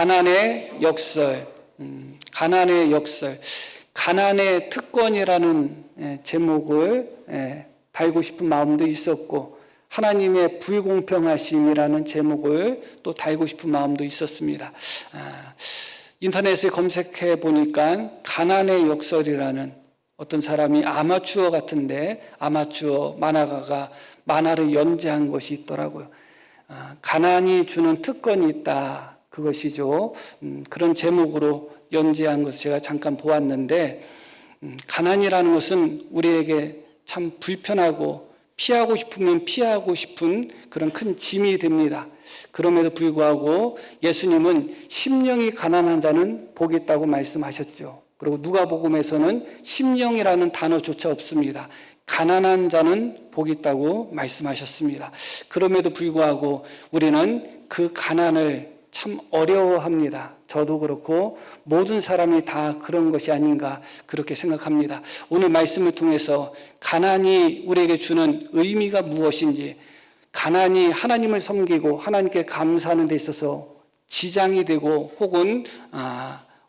가난의 역설, 가난의 역설, 가난의 특권이라는 제목을 달고 싶은 마음도 있었고, 하나님의 불공평하심이라는 제목을 또 달고 싶은 마음도 있었습니다. 인터넷에 검색해 보니까 가난의 역설이라는 어떤 사람이 아마추어 같은데 아마추어 만화가가 만화를 연재한 것이 있더라고요. 가난이 주는 특권이 있다, 그것이죠. 그런 제목으로 연재한 것을 제가 잠깐 보았는데, 가난이라는 것은 우리에게 참 불편하고 피하고 싶으면 피하고 싶은 그런 큰 짐이 됩니다. 그럼에도 불구하고 예수님은 심령이 가난한 자는 복이 있다고 말씀하셨죠. 그리고 누가복음에서는 심령이라는 단어조차 없습니다. 가난한 자는 복이 있다고 말씀하셨습니다. 그럼에도 불구하고 우리는 그 가난을 참 어려워합니다. 저도 그렇고 모든 사람이 다 그런 것이 아닌가 그렇게 생각합니다. 오늘 말씀을 통해서 가난이 우리에게 주는 의미가 무엇인지, 가난이 하나님을 섬기고 하나님께 감사하는 데 있어서 지장이 되고 혹은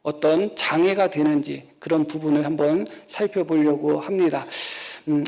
어떤 장애가 되는지, 그런 부분을 한번 살펴보려고 합니다.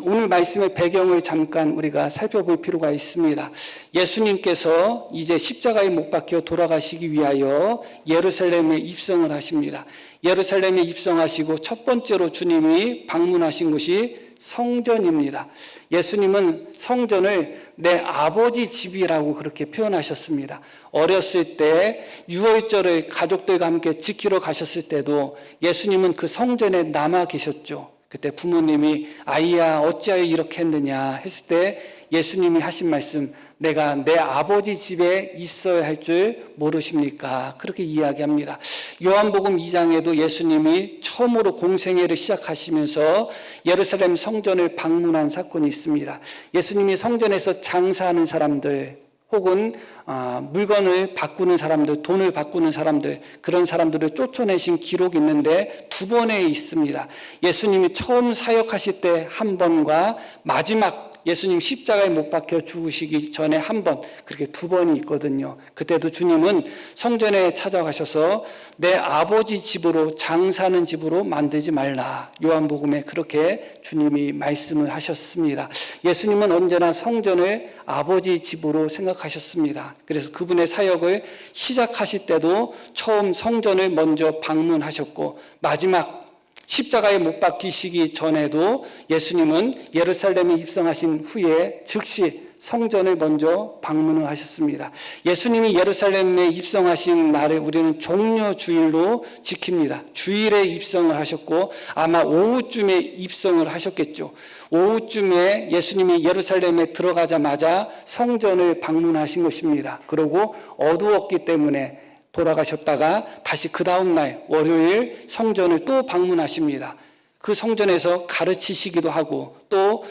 오늘 말씀의 배경을 잠깐 우리가 살펴볼 필요가 있습니다. 예수님께서 이제 십자가에 못 박혀 돌아가시기 위하여 예루살렘에 입성을 하십니다. 예루살렘에 입성하시고 첫 번째로 주님이 방문하신 곳이 성전입니다. 예수님은 성전을 내 아버지 집이라고 그렇게 표현하셨습니다. 어렸을 때 유월절을 가족들과 함께 지키러 가셨을 때도 예수님은 그 성전에 남아 계셨죠. 그때 부모님이 아이야 어찌하여 이렇게 했느냐 했을 때 예수님이 하신 말씀, 내가 내 아버지 집에 있어야 할 줄 모르십니까? 그렇게 이야기합니다. 요한복음 2장에도 예수님이 처음으로 공생애를 시작하시면서 예루살렘 성전을 방문한 사건이 있습니다. 예수님이 성전에서 장사하는 사람들 혹은 물건을 바꾸는 사람들, 돈을 바꾸는 사람들, 그런 사람들을 쫓아내신 기록이 있는데 두 번에 있습니다. 예수님이 처음 사역하실 때 한 번과 마지막 예수님 십자가에 못 박혀 죽으시기 전에 한 번, 그렇게 두 번이 있거든요. 그때도 주님은 성전에 찾아가셔서 내 아버지 집으로, 장사하는 집으로 만들지 말라, 요한복음에 그렇게 주님이 말씀을 하셨습니다. 예수님은 언제나 성전을 아버지 집으로 생각하셨습니다. 그래서 그분의 사역을 시작하실 때도 처음 성전을 먼저 방문하셨고, 마지막 십자가에 못 박히시기 전에도 예수님은 예루살렘에 입성하신 후에 즉시 성전을 먼저 방문을 하셨습니다. 예수님이 예루살렘에 입성하신 날을 우리는 종려주일로 지킵니다. 주일에 입성을 하셨고 아마 오후쯤에 입성을 하셨겠죠. 오후쯤에 예수님이 예루살렘에 들어가자마자 성전을 방문하신 것입니다. 그리고 어두웠기 때문에 돌아가셨다가 다시 그 다음날 월요일 성전을 또 방문하십니다. 그 성전에서 가르치시기도 하고 또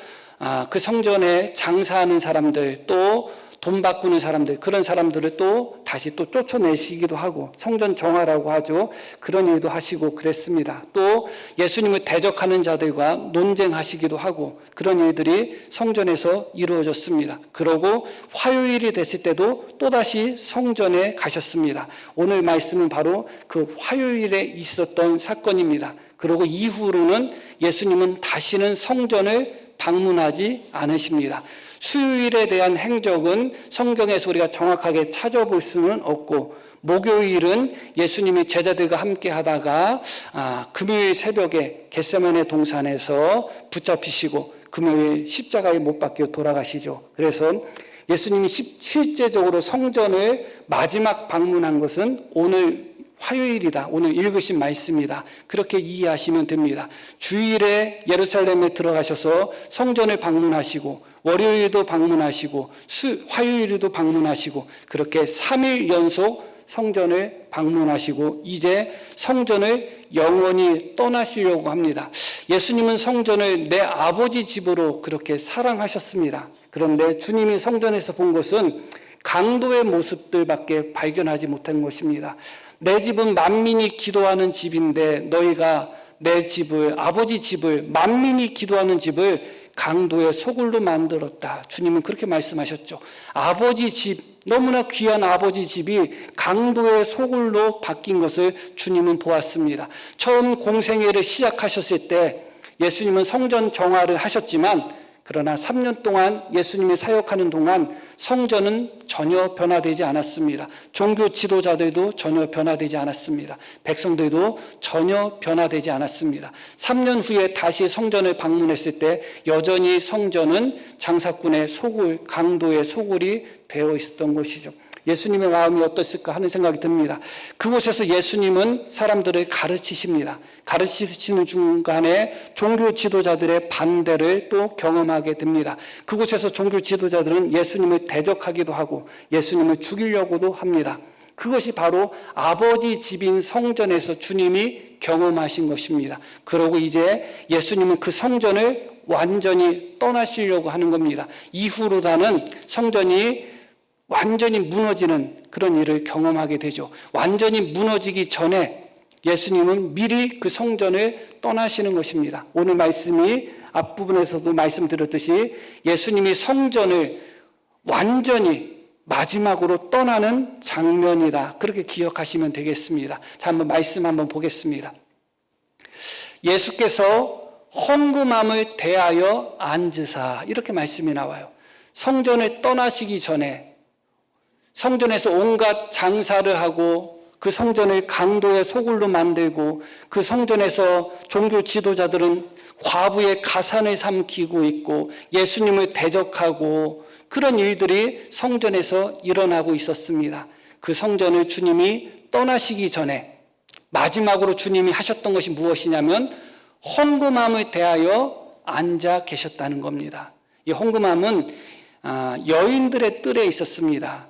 그 성전에 장사하는 사람들, 또 돈 바꾸는 사람들, 그런 사람들을 또 다시 또 쫓아내시기도 하고, 성전 정화라고 하죠. 그런 일도 하시고 그랬습니다. 또 예수님을 대적하는 자들과 논쟁하시기도 하고, 그런 일들이 성전에서 이루어졌습니다. 그러고 화요일이 됐을 때도 또다시 성전에 가셨습니다. 오늘 말씀은 바로 그 화요일에 있었던 사건입니다. 그리고 이후로는 예수님은 다시는 성전을 방문하지 않으십니다. 수요일에 대한 행적은 성경에서 우리가 정확하게 찾아볼 수는 없고, 목요일은 예수님이 제자들과 함께 하다가 금요일 새벽에 겟세마네 동산에서 붙잡히시고 금요일 십자가에 못 박혀 돌아가시죠. 그래서 예수님이 실제적으로 성전을 마지막 방문한 것은 오늘 화요일이다, 오늘 읽으신 말씀이다, 그렇게 이해하시면 됩니다. 주일에 예루살렘에 들어가셔서 성전을 방문하시고 월요일도 방문하시고 화요일에도 방문하시고, 그렇게 3일 연속 성전을 방문하시고 이제 성전을 영원히 떠나시려고 합니다. 예수님은 성전을 내 아버지 집으로 그렇게 사랑하셨습니다. 그런데 주님이 성전에서 본 것은 강도의 모습들밖에 발견하지 못한 것입니다. 내 집은 만민이 기도하는 집인데 너희가 내 집을, 아버지 집을, 만민이 기도하는 집을 강도의 소굴로 만들었다. 주님은 그렇게 말씀하셨죠. 아버지 집, 너무나 귀한 아버지 집이 강도의 소굴로 바뀐 것을 주님은 보았습니다. 처음 공생애를 시작하셨을 때 예수님은 성전 정화를 하셨지만 그러나 3년 동안 예수님이 사역하는 동안 성전은 전혀 변화되지 않았습니다. 종교 지도자들도 전혀 변화되지 않았습니다. 백성들도 전혀 변화되지 않았습니다. 3년 후에 다시 성전을 방문했을 때 여전히 성전은 장사꾼의 소굴, 강도의 소굴이 되어 있었던 것이죠. 예수님의 마음이 어떻을까 하는 생각이 듭니다. 그곳에서 예수님은 사람들을 가르치십니다. 가르치시는 중간에 종교 지도자들의 반대를 또 경험하게 됩니다. 그곳에서 종교 지도자들은 예수님을 대적하기도 하고 예수님을 죽이려고도 합니다. 그것이 바로 아버지 집인 성전에서 주님이 경험하신 것입니다. 그러고 이제 예수님은 그 성전을 완전히 떠나시려고 하는 겁니다. 이후로다는 성전이 완전히 무너지는 그런 일을 경험하게 되죠. 완전히 무너지기 전에 예수님은 미리 그 성전을 떠나시는 것입니다. 오늘 말씀이 앞부분에서도 말씀드렸듯이 예수님이 성전을 완전히 마지막으로 떠나는 장면이다. 그렇게 기억하시면 되겠습니다. 자, 한번 말씀 한번 보겠습니다. 예수께서 헌금함을 대하여 앉으사, 이렇게 말씀이 나와요. 성전을 떠나시기 전에 성전에서 온갖 장사를 하고 그 성전을 강도의 소굴로 만들고 그 성전에서 종교 지도자들은 과부의 가산을 삼키고 있고 예수님을 대적하고 그런 일들이 성전에서 일어나고 있었습니다. 그 성전을 주님이 떠나시기 전에 마지막으로 주님이 하셨던 것이 무엇이냐면 헌금함을 대하여 앉아 계셨다는 겁니다. 이 헌금함은 여인들의 뜰에 있었습니다.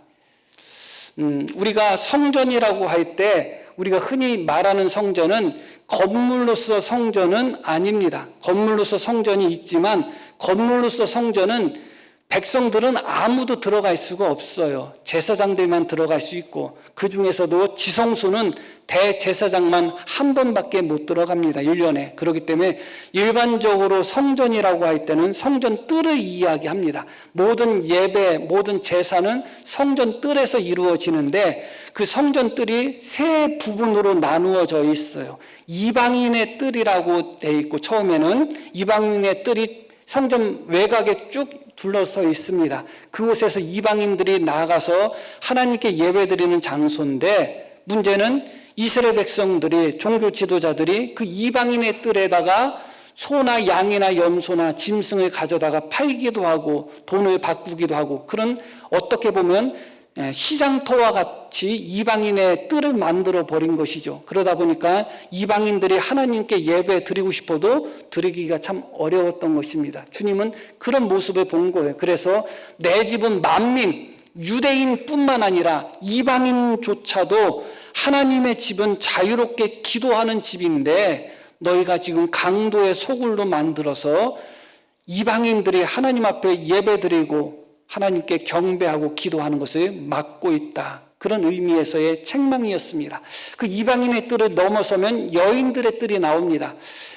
우리가 성전이라고 할 때 우리가 흔히 말하는 성전은 건물로서 성전은 아닙니다. 건물로서 성전이 있지만 건물로서 성전은 백성들은 아무도 들어갈 수가 없어요. 제사장들만 들어갈 수 있고 그 중에서도 지성소는 대제사장만 한 번밖에 못 들어갑니다. 1년에. 그렇기 때문에 일반적으로 성전이라고 할 때는 성전 뜰을 이야기합니다. 모든 예배, 모든 제사는 성전 뜰에서 이루어지는데 그 성전 뜰이 세 부분으로 나누어져 있어요. 이방인의 뜰이라고 돼 있고 처음에는 이방인의 뜰이 성전 외곽에 쭉 둘러서 있습니다. 그곳에서 이방인들이 나가서 하나님께 예배드리는 장소인데 문제는 이스라엘 백성들이 종교 지도자들이 그 이방인의 뜰에다가 소나 양이나 염소나 짐승을 가져다가 팔기도 하고 돈을 바꾸기도 하고 그런 어떻게 보면 시장터와 같이 이방인의 뜰을 만들어 버린 것이죠. 그러다 보니까 이방인들이 하나님께 예배 드리고 싶어도 드리기가 참 어려웠던 것입니다. 주님은 그런 모습을 본 거예요. 그래서 내 집은 만민, 유대인뿐만 아니라 이방인조차도 하나님의 집은 자유롭게 기도하는 집인데 너희가 지금 강도의 소굴로 만들어서 이방인들이 하나님 앞에 예배 드리고 하나님께 경배하고 기도하는 것을 막고 있다. 그런 의미에서의 책망이었습니다. 그 이방인의 뜰을 넘어서면 여인들의 뜰이 나옵니다.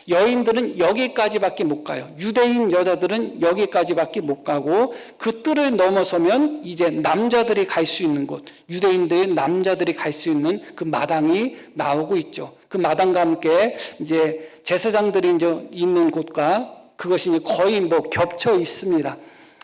여인들은 여기까지밖에 못 가요. 유대인 여자들은 여기까지밖에 못 가고 그 뜰을 넘어서면 이제 남자들이 갈 수 있는 곳, 유대인들의 남자들이 갈 수 있는 그 마당이 나오고 있죠. 그 마당과 함께 이제 제사장들이 이제 있는 곳과 그것이 이제 거의 겹쳐 있습니다.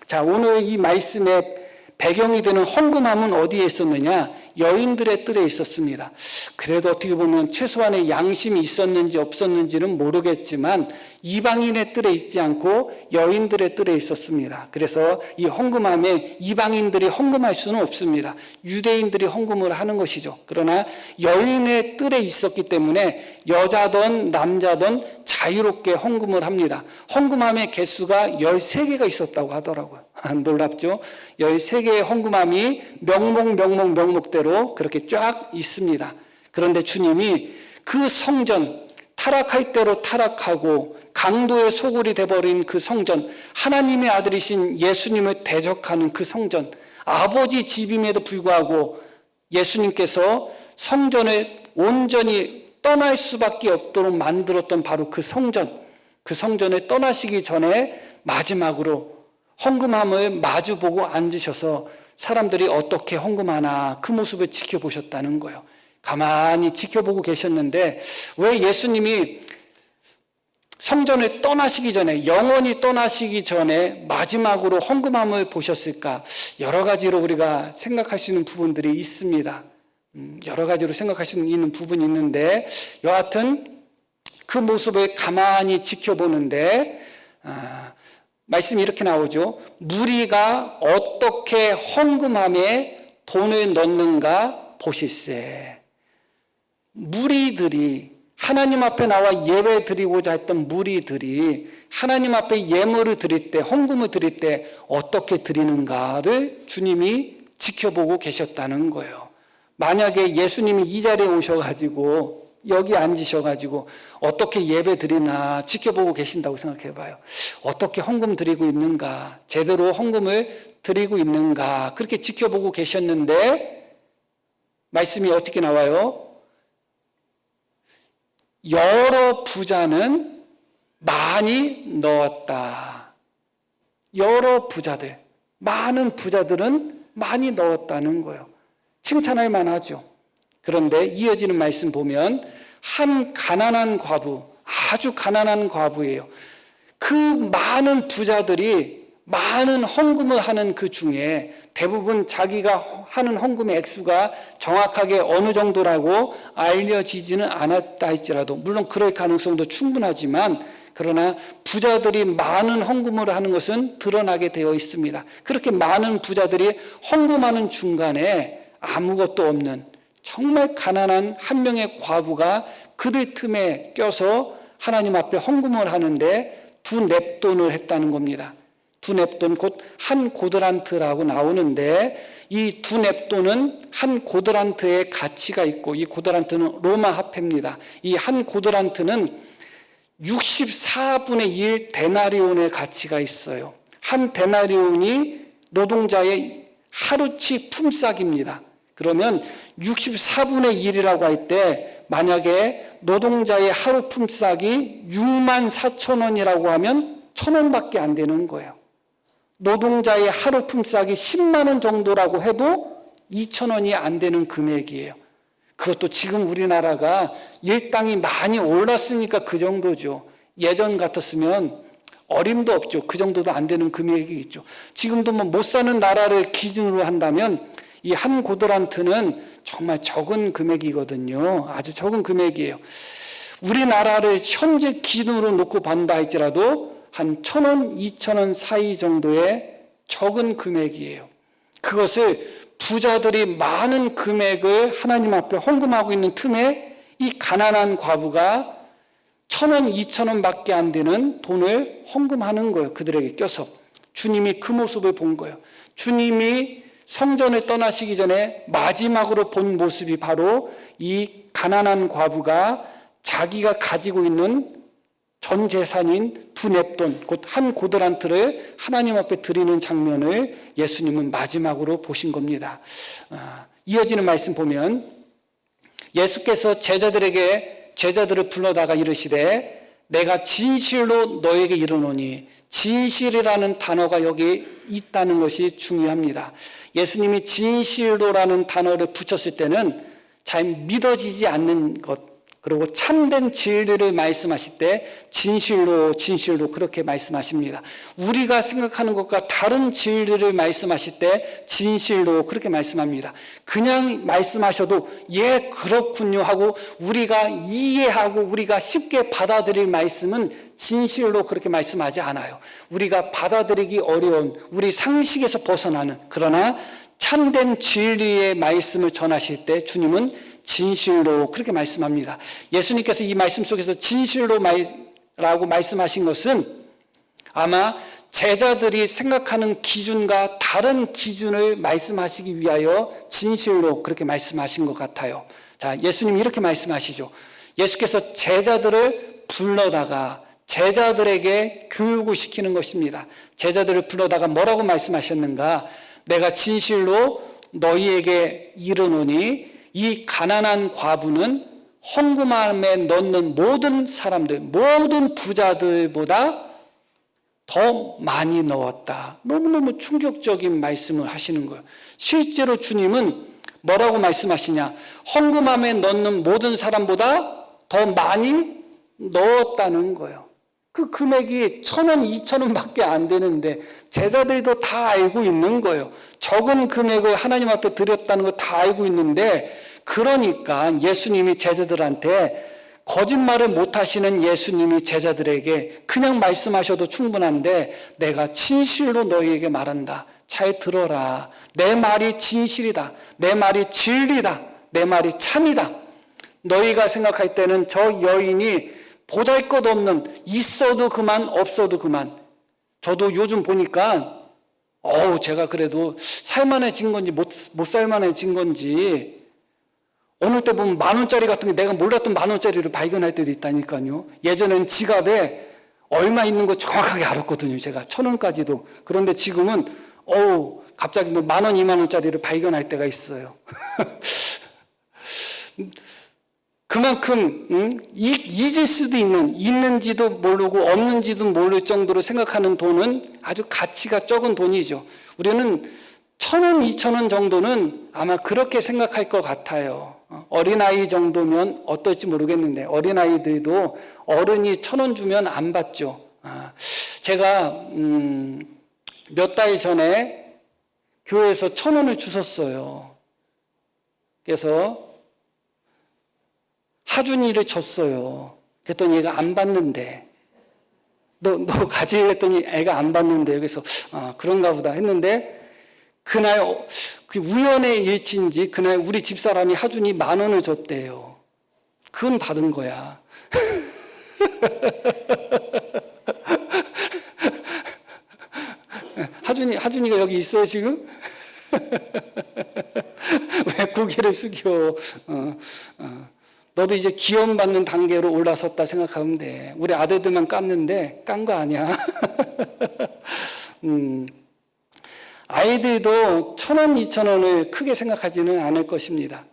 자, 오늘 이 말씀의 배경이 되는 헌금함은 어디에 있었느냐? 여인들의 뜰에 있었습니다. 그래도 어떻게 보면 최소한의 양심이 있었는지 없었는지는 모르겠지만 이방인의 뜰에 있지 않고 여인들의 뜰에 있었습니다. 그래서 이 헌금함에 이방인들이 헌금할 수는 없습니다. 유대인들이 헌금을 하는 것이죠. 그러나 여인의 뜰에 있었기 때문에 여자든 남자든 자유롭게 헌금을 합니다. 헌금함의 개수가 13개가 있었다고 하더라고요. 놀랍죠? 13개의 헌금함이 명목대로 그렇게 쫙 있습니다. 그런데 주님이 그 성전, 타락할 대로 타락하고 강도의 소굴이 돼버린 그 성전, 하나님의 아들이신 예수님을 대적하는 그 성전, 아버지 집임에도 불구하고 예수님께서 성전을 온전히 떠날 수밖에 없도록 만들었던 바로 그 성전을 떠나시기 전에 마지막으로 헌금함을 마주보고 앉으셔서 사람들이 어떻게 헌금하나 그 모습을 지켜보셨다는 거예요. 가만히 지켜보고 계셨는데 왜 예수님이 성전을 떠나시기 전에, 영원히 떠나시기 전에 마지막으로 헌금함을 보셨을까? 여러 가지로 우리가 생각할 수 있는 부분들이 있습니다. 여러 가지로 생각할 수 있는 부분이 있는데 여하튼 그 모습을 가만히 지켜보는데 말씀이 이렇게 나오죠. 무리가 어떻게 헌금함에 돈을 넣는가 보실세. 무리들이 하나님 앞에 나와 예배 드리고자 했던 무리들이 하나님 앞에 예물을 드릴 때, 헌금을 드릴 때 어떻게 드리는가를 주님이 지켜보고 계셨다는 거예요. 만약에 예수님이 이 자리에 오셔가지고 여기 앉으셔가지고 어떻게 예배 드리나 지켜보고 계신다고 생각해 봐요. 어떻게 헌금 드리고 있는가, 제대로 헌금을 드리고 있는가 그렇게 지켜보고 계셨는데 말씀이 어떻게 나와요? 여러 부자는 많이 넣었다. 여러 부자들, 많은 부자들은 많이 넣었다는 거예요. 칭찬할 만하죠. 그런데 이어지는 말씀 보면 한 가난한 과부, 아주 가난한 과부예요. 그 많은 부자들이 많은 헌금을 하는 그 중에 대부분 자기가 하는 헌금의 액수가 정확하게 어느 정도라고 알려지지는 않았다 할지라도 물론 그럴 가능성도 충분하지만 그러나 부자들이 많은 헌금을 하는 것은 드러나게 되어 있습니다. 그렇게 많은 부자들이 헌금하는 중간에 아무것도 없는 정말 가난한 한 명의 과부가 그들 틈에 껴서 하나님 앞에 헌금을 하는데 두 넵돈을 했다는 겁니다. 두 넵돈 곧 한 고드란트라고 나오는데 이 두 넵돈은 한 고드란트의 가치가 있고 이 고드란트는 로마 화폐입니다. 이 한 고드란트는 64분의 1 데나리온의 가치가 있어요. 한 데나리온이 노동자의 하루치 품삯입니다. 그러면 64분의 1이라고 할 때 만약에 노동자의 하루 품삯이 6만 4천 원이라고 하면 1,000원밖에 안 되는 거예요. 노동자의 하루 품삯이 10만 원 정도라고 해도 2,000원이 안 되는 금액이에요. 그것도 지금 우리나라가 일당이 많이 올랐으니까 그 정도죠. 예전 같았으면 어림도 없죠. 그 정도도 안 되는 금액이겠죠. 지금도 뭐 못 사는 나라를 기준으로 한다면 이 한 고드란트는 정말 적은 금액이거든요. 아주 적은 금액이에요. 우리나라를 현재 기준으로 놓고 본다 할지라도 한 1,000원, 2,000원 사이 정도의 적은 금액이에요. 그것을 부자들이 많은 금액을 하나님 앞에 헌금하고 있는 틈에 이 가난한 과부가 1,000원, 2,000원 밖에 안 되는 돈을 헌금하는 거예요. 그들에게 껴서. 주님이 그 모습을 본 거예요. 주님이 성전을 떠나시기 전에 마지막으로 본 모습이 바로 이 가난한 과부가 자기가 가지고 있는 전 재산인 두 넵돈, 곧 한 고드란트를 하나님 앞에 드리는 장면을 예수님은 마지막으로 보신 겁니다. 이어지는 말씀 보면 예수께서 제자들을 불러다가 이르시되 내가 진실로 너에게 이르노니, 진실이라는 단어가 여기 있다는 것이 중요합니다. 예수님이 진실로라는 단어를 붙였을 때는 잘 믿어지지 않는 것, 그리고 참된 진리를 말씀하실 때 진실로 그렇게 말씀하십니다. 우리가 생각하는 것과 다른 진리를 말씀하실 때 진실로 그렇게 말씀합니다. 그냥 말씀하셔도 예 그렇군요 하고 우리가 이해하고 우리가 쉽게 받아들일 말씀은 진실로 그렇게 말씀하지 않아요. 우리가 받아들이기 어려운 우리 상식에서 벗어나는, 그러나 참된 진리의 말씀을 전하실 때 주님은 진실로 그렇게 말씀합니다. 예수님께서 이 말씀 속에서 진실로라고 말씀하신 것은 아마 제자들이 생각하는 기준과 다른 기준을 말씀하시기 위하여 진실로 그렇게 말씀하신 것 같아요. 자, 예수님이 이렇게 말씀하시죠. 예수께서 제자들을 불러다가 제자들에게 교육을 시키는 것입니다. 제자들을 불러다가 뭐라고 말씀하셨는가? 내가 진실로 너희에게 이르노니 이 가난한 과부는 헌금함에 넣는 모든 사람들, 모든 부자들보다 더 많이 넣었다. 너무너무 충격적인 말씀을 하시는 거예요. 실제로 주님은 뭐라고 말씀하시냐? 헌금함에 넣는 모든 사람보다 더 많이 넣었다는 거예요. 그 금액이 1,000원, 2,000원 밖에 안 되는데 제자들도 다 알고 있는 거예요. 적은 금액을 하나님 앞에 드렸다는 거 다 알고 있는데, 그러니까 예수님이 제자들한테, 거짓말을 못 하시는 예수님이 제자들에게 그냥 말씀하셔도 충분한데, 내가 진실로 너희에게 말한다. 잘 들어라. 내 말이 진실이다. 내 말이 진리다. 내 말이 참이다. 너희가 생각할 때는 저 여인이 보잘것없는, 있어도 그만 없어도 그만. 저도 요즘 보니까 제가 그래도 살만해진 건지 못 살만해진 건지, 어느 때 보면 10,000원짜리 같은 게 내가 몰랐던 10,000원짜리를 발견할 때도 있다니까요. 예전엔 지갑에 얼마 있는 거 정확하게 알았거든요. 제가 1,000원까지도. 그런데 지금은 갑자기 10,000원, 20,000원짜리를 발견할 때가 있어요. 그만큼 잊을 수도 있는지도 모르고 없는지도 모를 정도로 생각하는 돈은 아주 가치가 적은 돈이죠. 우리는 1,000원, 2,000원 정도는 아마 그렇게 생각할 것 같아요. 어린아이 정도면 어떨지 모르겠는데, 어린아이들도 어른이 1,000원 주면 안 받죠. 제가 몇 달 전에 교회에서 1,000원을 주셨어요. 그래서 하준이를 줬어요. 그랬더니 얘가 안 받는데, 너 가지려 했더니 애가 안 받는데, 그래서 그런가 보다 했는데, 그날 그 우연의 일치인지 그날 우리 집사람이 하준이 10,000원을 줬대요. 그건 받은 거야. 하준이가 여기 있어요 지금? 왜 고개를 숙여? 너도 이제 기원받는 단계로 올라섰다 생각하면 돼. 우리 아들들만 깠는데 깐 거 아니야. 아이들도 1,000원, 2,000원을 크게 생각하지는 않을 것입니다.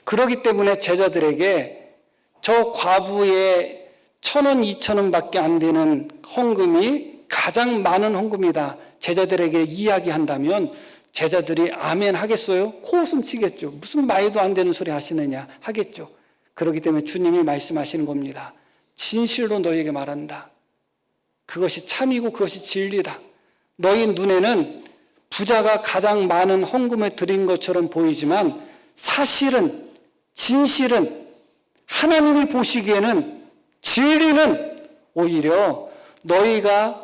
그렇기 때문에 제자들에게 저 과부의 1,000원, 2,000원 밖에 안 되는 헌금이 가장 많은 헌금이다. 제자들에게 이야기한다면 제자들이 아멘 하겠어요? 코웃음 치겠죠. 무슨 말도 안 되는 소리 하시느냐 하겠죠. 그렇기 때문에 주님이 말씀하시는 겁니다. 진실로 너희에게 말한다. 그것이 참이고 그것이 진리다. 너희 눈에는 부자가 가장 많은 헌금을 드린 것처럼 보이지만 사실은, 진실은, 하나님이 보시기에는, 진리는 오히려 너희가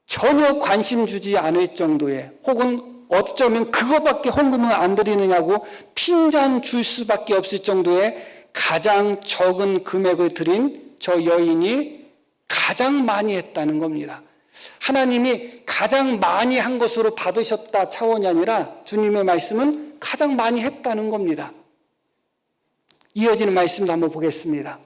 전혀 관심 주지 않을 정도의, 혹은 어쩌면 그거밖에 헌금을 안 드리느냐고 핀잔 줄 수밖에 없을 정도의 가장 적은 금액을 드린 저 여인이 가장 많이 했다는 겁니다. 하나님이 가장 많이 한 것으로 받으셨다 차원이 아니라 주님의 말씀은 가장 많이 했다는 겁니다. 이어지는 말씀도 한번 보겠습니다.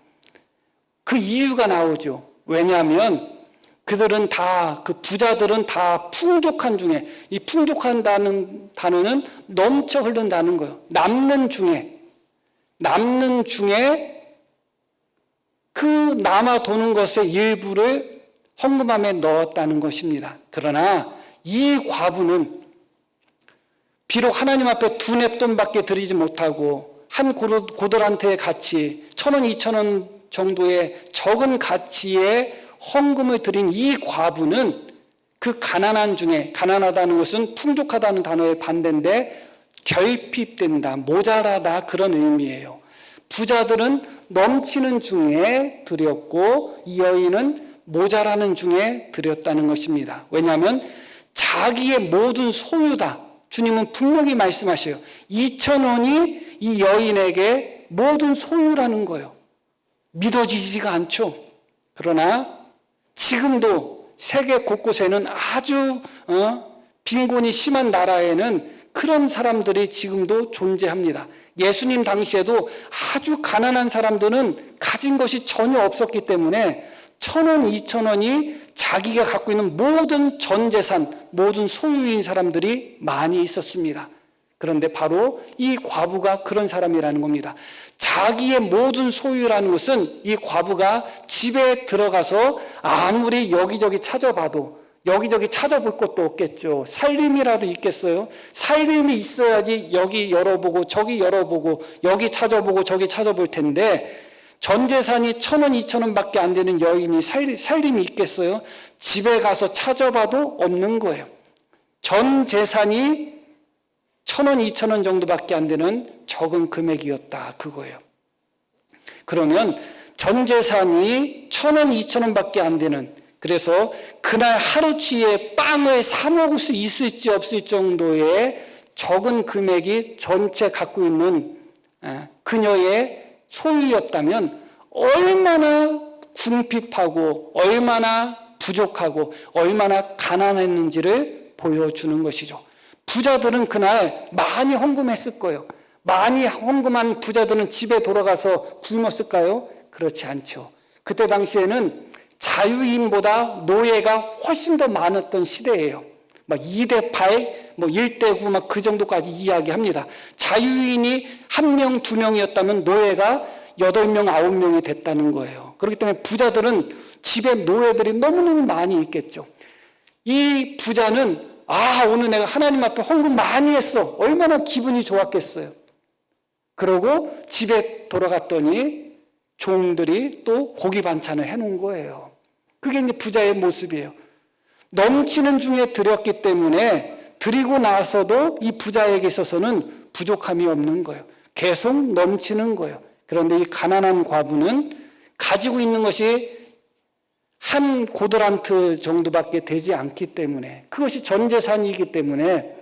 그 이유가 나오죠. 왜냐하면 그들은 다, 그 부자들은 다 풍족한 중에, 이 풍족한다는 단어는 넘쳐 흐른다는 거예요. 남는 중에 그 남아 도는 것의 일부를 헌금함에 넣었다는 것입니다. 그러나 이 과부는 비록 하나님 앞에 2냅돈밖에 드리지 못하고 한 고들한테의 가치 1,000원, 2,000원 정도의 적은 가치의 헌금을 드린 이 과부는 그 가난한 중에, 가난하다는 것은 풍족하다는 단어의 반대인데 결핍된다, 모자라다 그런 의미예요. 부자들은 넘치는 중에 드렸고 이 여인은 모자라는 중에 드렸다는 것입니다. 왜냐하면 자기의 모든 소유다. 주님은 분명히 말씀하셔요. 2,000원이 이 여인에게 모든 소유라는 거예요. 믿어지지가 않죠. 그러나 지금도 세계 곳곳에는 아주 빈곤이 심한 나라에는 그런 사람들이 지금도 존재합니다. 예수님 당시에도 아주 가난한 사람들은 가진 것이 전혀 없었기 때문에 1,000원, 2,000원이 자기가 갖고 있는 모든 전 재산, 모든 소유인 사람들이 많이 있었습니다. 그런데 바로 이 과부가 그런 사람이라는 겁니다. 자기의 모든 소유라는 것은 이 과부가 집에 들어가서 아무리 여기저기 찾아봐도 여기저기 찾아볼 것도 없겠죠. 살림이라도 있겠어요? 살림이 있어야지 여기 열어보고 저기 열어보고 여기 찾아보고 저기 찾아볼 텐데 전 재산이 1,000원, 2,000원 밖에 안 되는 여인이 살림이 있겠어요? 집에 가서 찾아봐도 없는 거예요. 전 재산이 1,000원, 2,000원 정도밖에 안 되는 적은 금액이었다. 그거예요. 그러면 전 재산이 1,000원, 2,000원 밖에 안 되는, 그래서 그날 하루치에 빵을 사 먹을 수 있을지 없을 정도의 적은 금액이 전체 갖고 있는 그녀의 소유였다면 얼마나 궁핍하고 얼마나 부족하고 얼마나 가난했는지를 보여주는 것이죠. 부자들은 그날 많이 헌금했을 거예요. 많이 헌금한 부자들은 집에 돌아가서 굶었을까요? 그렇지 않죠. 그때 당시에는 자유인보다 노예가 훨씬 더 많았던 시대예요. 막 2대 8, 뭐 1대 9, 막 그 정도까지 이야기합니다. 자유인이 1명, 2명이었다면 노예가 8명, 9명이 됐다는 거예요. 그렇기 때문에 부자들은 집에 노예들이 너무너무 많이 있겠죠. 이 부자는 오늘 내가 하나님 앞에 헌금 많이 했어. 얼마나 기분이 좋았겠어요. 그러고 집에 돌아갔더니 종들이 또 고기 반찬을 해놓은 거예요. 그게 이제 부자의 모습이에요. 넘치는 중에 드렸기 때문에 드리고 나서도 이 부자에게 있어서는 부족함이 없는 거예요. 계속 넘치는 거예요. 그런데 이 가난한 과부는 가지고 있는 것이 한 고드란트 정도밖에 되지 않기 때문에, 그것이 전 재산이기 때문에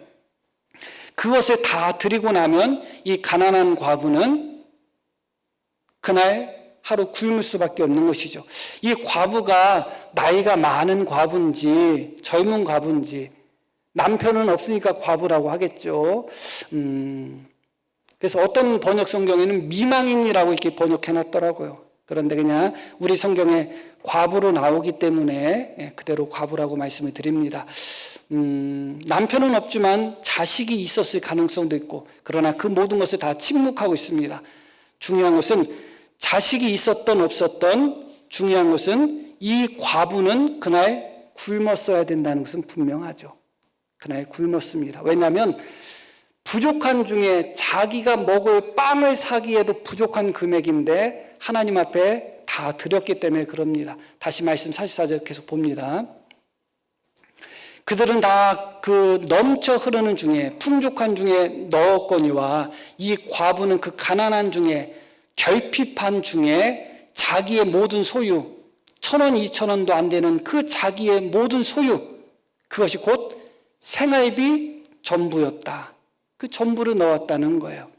그것을 다 드리고 나면 이 가난한 과부는 그날 하루 굶을 수밖에 없는 것이죠. 이 과부가 나이가 많은 과부인지 젊은 과부인지, 남편은 없으니까 과부라고 하겠죠. 그래서 어떤 번역 성경에는 미망인이라고 이렇게 번역해 놨더라고요. 그런데 그냥 우리 성경에 과부로 나오기 때문에 그대로 과부라고 말씀을 드립니다. 남편은 없지만 자식이 있었을 가능성도 있고, 그러나 그 모든 것을 다 침묵하고 있습니다. 중요한 것은 자식이 있었던 없었던, 중요한 것은 이 과부는 그날 굶었어야 된다는 것은 분명하죠. 그날 굶었습니다. 왜냐하면 부족한 중에 자기가 먹을 빵을 사기에도 부족한 금액인데 하나님 앞에 다 드렸기 때문에 그럽니다. 다시 말씀 44절 계속 봅니다. 그들은 다 그 넘쳐 흐르는 중에 풍족한 중에 넣었거니와 이 과부는 그 가난한 중에 결핍한 중에 자기의 모든 소유, 1,000원, 2,000원도 안 되는 그 자기의 모든 소유, 그것이 곧 생활비 전부였다. 그 전부를 넣었다는 거예요.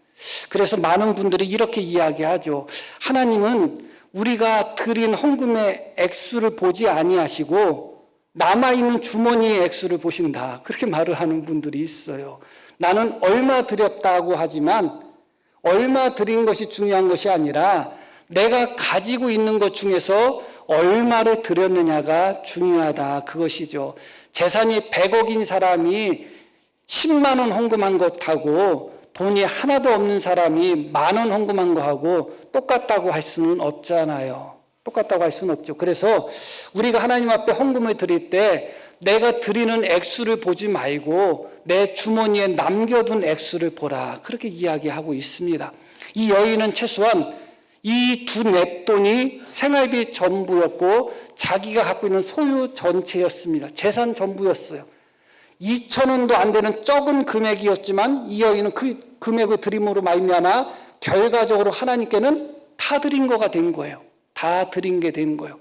그래서 많은 분들이 이렇게 이야기하죠. 하나님은 우리가 드린 헌금의 액수를 보지 아니하시고 남아있는 주머니의 액수를 보신다. 그렇게 말을 하는 분들이 있어요. 나는 얼마 드렸다고 하지만 얼마 드린 것이 중요한 것이 아니라 내가 가지고 있는 것 중에서 얼마를 드렸느냐가 중요하다. 그것이죠. 재산이 100억인 사람이 10만 원 헌금한 것하고 돈이 하나도 없는 사람이 10,000원 헌금한 거하고 똑같다고 할 수는 없잖아요. 똑같다고 할 수는 없죠. 그래서 우리가 하나님 앞에 헌금을 드릴 때 내가 드리는 액수를 보지 말고 내 주머니에 남겨둔 액수를 보라. 그렇게 이야기하고 있습니다. 이 여인은 최소한 이 두 냅돈이 생활비 전부였고 자기가 갖고 있는 소유 전체였습니다. 재산 전부였어요. 2,000원도 안 되는 적은 금액이었지만 이 여인은 그 금액을 드림으로 말미암아 결과적으로 하나님께는 다 드린 거가 된 거예요. 다 드린 게 된 거예요.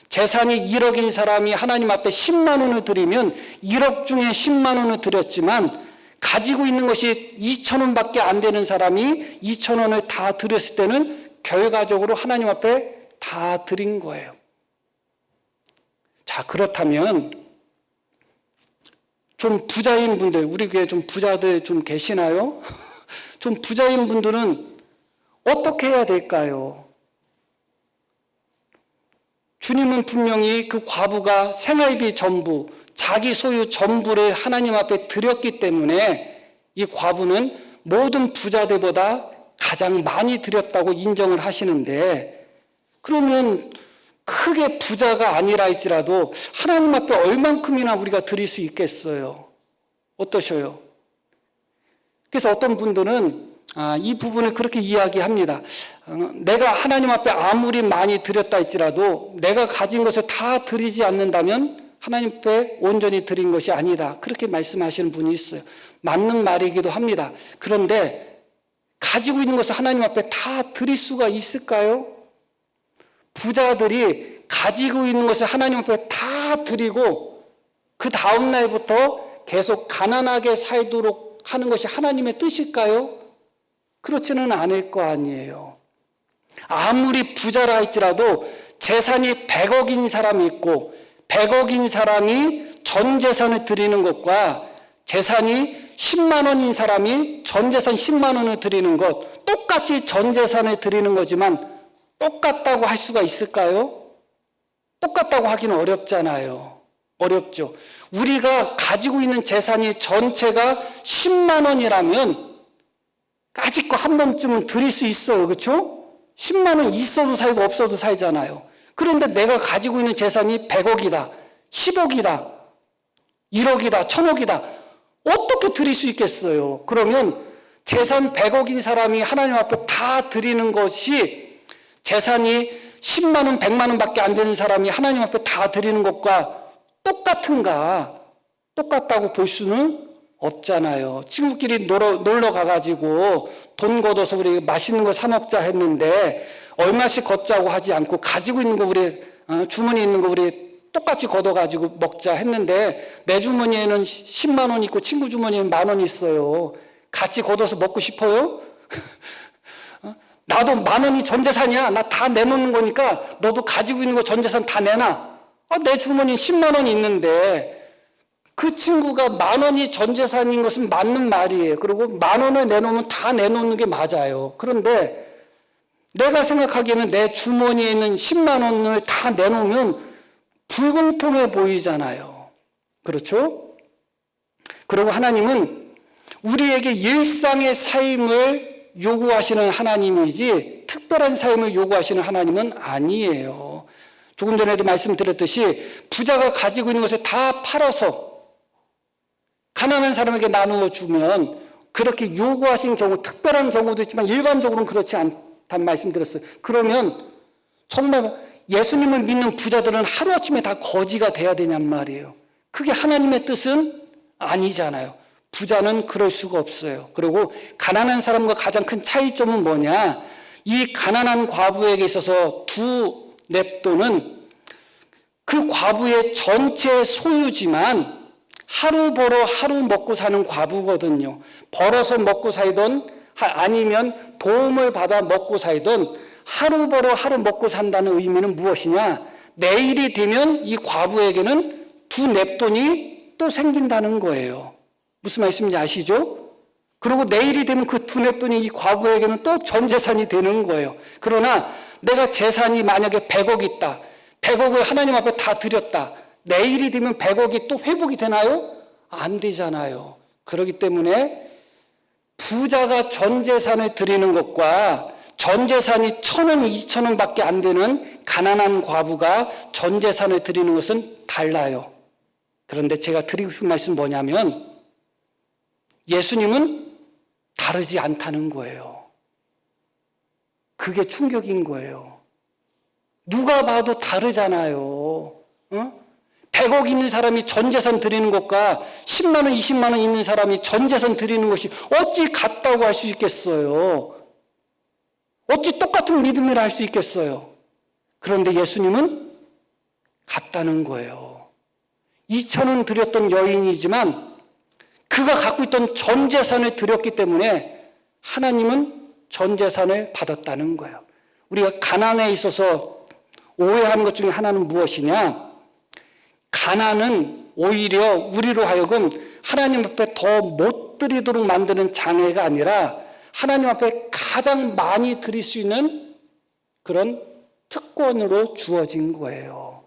재산이 1억인 사람이 하나님 앞에 10만 원을 드리면 1억 중에 10만 원을 드렸지만 가지고 있는 것이 2,000원밖에 안 되는 사람이 2,000원을 다 드렸을 때는 결과적으로 하나님 앞에 다 드린 거예요. 자, 그렇다면 좀 부자인 분들, 우리 교회 좀 부자들 좀 계시나요? 좀 부자인 분들은 어떻게 해야 될까요? 주님은 분명히 그 과부가 생활비 전부, 자기 소유 전부를 하나님 앞에 드렸기 때문에 이 과부는 모든 부자들보다 가장 많이 드렸다고 인정을 하시는데, 그러면 크게 부자가 아니라 할지라도 하나님 앞에 얼만큼이나 우리가 드릴 수 있겠어요? 어떠셔요? 그래서 어떤 분들은 이 부분을 그렇게 이야기합니다. 내가 하나님 앞에 아무리 많이 드렸다 할지라도 내가 가진 것을 다 드리지 않는다면 하나님 앞에 온전히 드린 것이 아니다. 그렇게 말씀하시는 분이 있어요. 맞는 말이기도 합니다. 그런데 가지고 있는 것을 하나님 앞에 다 드릴 수가 있을까요? 부자들이 가지고 있는 것을 하나님 앞에 다 드리고 그 다음 날부터 계속 가난하게 살도록 하는 것이 하나님의 뜻일까요? 그렇지는 않을 거 아니에요. 아무리 부자라 할지라도 재산이 100억인 사람이 있고 100억인 사람이 전 재산을 드리는 것과 재산이 10만 원인 사람이 전 재산 10만 원을 드리는 것, 똑같이 전 재산을 드리는 거지만 똑같다고 할 수가 있을까요? 똑같다고 하기는 어렵잖아요. 어렵죠. 우리가 가지고 있는 재산이 전체가 10만 원이라면 까짓 거 한 번쯤은 드릴 수 있어요. 그렇죠? 10만 원 있어도 살고 없어도 살잖아요. 그런데 내가 가지고 있는 재산이 100억이다, 10억이다, 1억이다, 1000억이다. 어떻게 드릴 수 있겠어요? 그러면 재산 100억인 사람이 하나님 앞에 다 드리는 것이 재산이 10만 원, 100만 원밖에 안 되는 사람이 하나님 앞에 다 드리는 것과 똑같은가? 똑같다고 볼 수는 없잖아요. 친구끼리 놀러 가가지고 돈 걷어서 우리 맛있는 거 사 먹자 했는데 얼마씩 걷자고 하지 않고 가지고 있는 거 우리 주머니에 있는 거 우리 똑같이 걷어가지고 먹자 했는데 내 주머니에는 10만 원 있고 친구 주머니에는 10,000원 있어요. 같이 걷어서 먹고 싶어요? 나도 10,000원이 전 재산이야. 나 다 내놓는 거니까 너도 가지고 있는 거 전 재산 다 내놔. 내 주머니에 10만 원이 있는데 그 친구가 10,000원이 전 재산인 것은 맞는 말이에요. 그리고 10,000원을 내놓으면 다 내놓는 게 맞아요. 그런데 내가 생각하기에는 내 주머니에 있는 10만 원을 다 내놓으면 불공평해 보이잖아요. 그렇죠? 그리고 하나님은 우리에게 일상의 삶을 요구하시는 하나님이지 특별한 삶을 요구하시는 하나님은 아니에요. 조금 전에도 말씀드렸듯이 부자가 가지고 있는 것을 다 팔아서 가난한 사람에게 나누어 주면 그렇게 요구하신 경우, 특별한 경우도 있지만 일반적으로는 그렇지 않다는 말씀드렸어요. 그러면 정말 예수님을 믿는 부자들은 하루아침에 다 거지가 돼야 되냔 말이에요. 그게 하나님의 뜻은 아니잖아요. 부자는 그럴 수가 없어요. 그리고 가난한 사람과 가장 큰 차이점은 뭐냐? 이 가난한 과부에게 있어서 두 냅돈은 그 과부의 전체 소유지만 하루 벌어 하루 먹고 사는 과부거든요. 벌어서 먹고 살던 아니면 도움을 받아 먹고 살던 하루 벌어 하루 먹고 산다는 의미는 무엇이냐? 내일이 되면 이 과부에게는 두 냅돈이 또 생긴다는 거예요. 무슨 말씀인지 아시죠? 그리고 내일이 되면 그 두 냅돈이 이 과부에게는 또 전 재산이 되는 거예요. 그러나 내가 재산이 만약에 100억 있다. 100억을 하나님 앞에 다 드렸다. 내일이 되면 100억이 또 회복이 되나요? 안 되잖아요. 그렇기 때문에 부자가 전 재산을 드리는 것과 전 재산이 1,000원, 2,000원 밖에 안 되는 가난한 과부가 전 재산을 드리는 것은 달라요. 그런데 제가 드리고 싶은 말씀은 뭐냐면 예수님은 다르지 않다는 거예요. 그게 충격인 거예요. 누가 봐도 다르잖아요. 100억 있는 사람이 전 재산 드리는 것과 10만 원, 20만 원 있는 사람이 전 재산 드리는 것이 어찌 같다고 할 수 있겠어요? 어찌 똑같은 믿음이라 할 수 있겠어요? 그런데 예수님은 같다는 거예요. 2,000원 드렸던 여인이지만 그가 갖고 있던 전 재산을 드렸기 때문에 하나님은 전 재산을 받았다는 거예요. 우리가 가난에 있어서 오해하는 것 중에 하나는 무엇이냐? 가난은 오히려 우리로 하여금 하나님 앞에 더 못 드리도록 만드는 장애가 아니라 하나님 앞에 가장 많이 드릴 수 있는 그런 특권으로 주어진 거예요.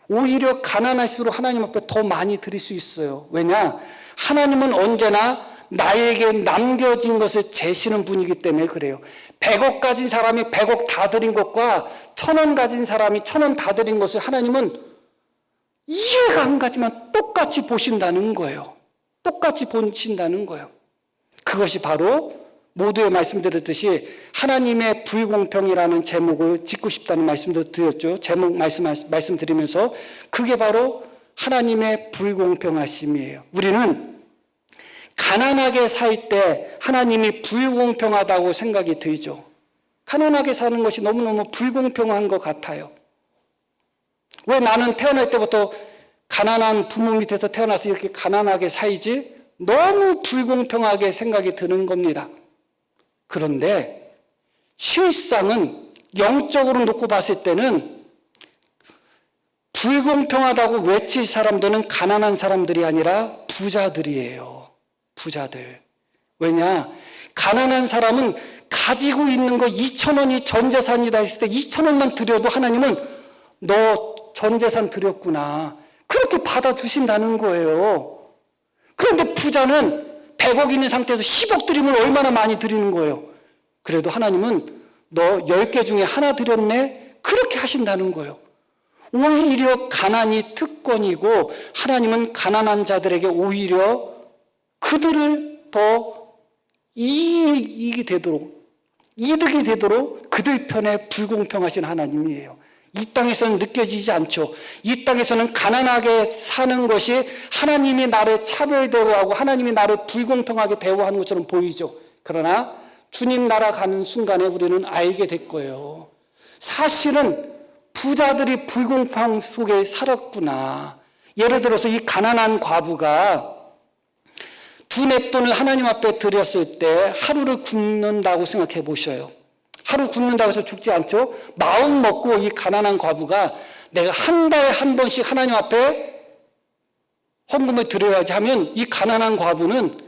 오히려 가난할수록 하나님 앞에 더 많이 드릴 수 있어요. 왜냐? 하나님은 언제나 나에게 남겨진 것을 재시는 분이기 때문에 그래요. 100억 가진 사람이 100억 다 드린 것과 1000원 가진 사람이 1000원 다 드린 것을 하나님은 이해가 안 가지만 똑같이 보신다는 거예요. 똑같이 보신다는 거예요. 그것이 바로 모두의 말씀 드렸듯이 하나님의 불공평이라는 제목을 짓고 싶다는 말씀도 드렸죠. 제목 말씀드리면서 그게 바로 하나님의 불공평하심이에요. 우리는 가난하게 살 때 하나님이 불공평하다고 생각이 들죠. 가난하게 사는 것이 너무너무 불공평한 것 같아요. 왜 나는 태어날 때부터 가난한 부모 밑에서 태어나서 이렇게 가난하게 살지? 너무 불공평하게 생각이 드는 겁니다. 그런데 실상은 영적으로 놓고 봤을 때는 불공평하다고 외칠 사람들은 가난한 사람들이 아니라 부자들이에요. 부자들. 왜냐? 가난한 사람은 가지고 있는 거 2,000원이 전 재산이다 했을 때 2,000원만 드려도 하나님은 너 전 재산 드렸구나. 그렇게 받아주신다는 거예요. 그런데 부자는 100억 있는 상태에서 10억 드리면 얼마나 많이 드리는 거예요. 그래도 하나님은 너 10개 중에 하나 드렸네? 그렇게 하신다는 거예요. 오히려 가난이 특권이고 하나님은 가난한 자들에게 오히려 그들을 더 이득이 되도록 그들 편에 불공평하신 하나님이에요. 이 땅에서는 느껴지지 않죠. 이 땅에서는 가난하게 사는 것이 하나님이 나를 차별 대우하고 하나님이 나를 불공평하게 대우하는 것처럼 보이죠. 그러나 주님 나라 가는 순간에 우리는 알게 될 거예요. 사실은 부자들이 불공평 속에 살았구나. 예를 들어서 이 가난한 과부가 두 맷돈을 하나님 앞에 드렸을 때 하루를 굶는다고 생각해 보셔요. 하루 굶는다고 해서 죽지 않죠. 마음 먹고 이 가난한 과부가 내가 한 달에 한 번씩 하나님 앞에 헌금을 드려야지 하면 이 가난한 과부는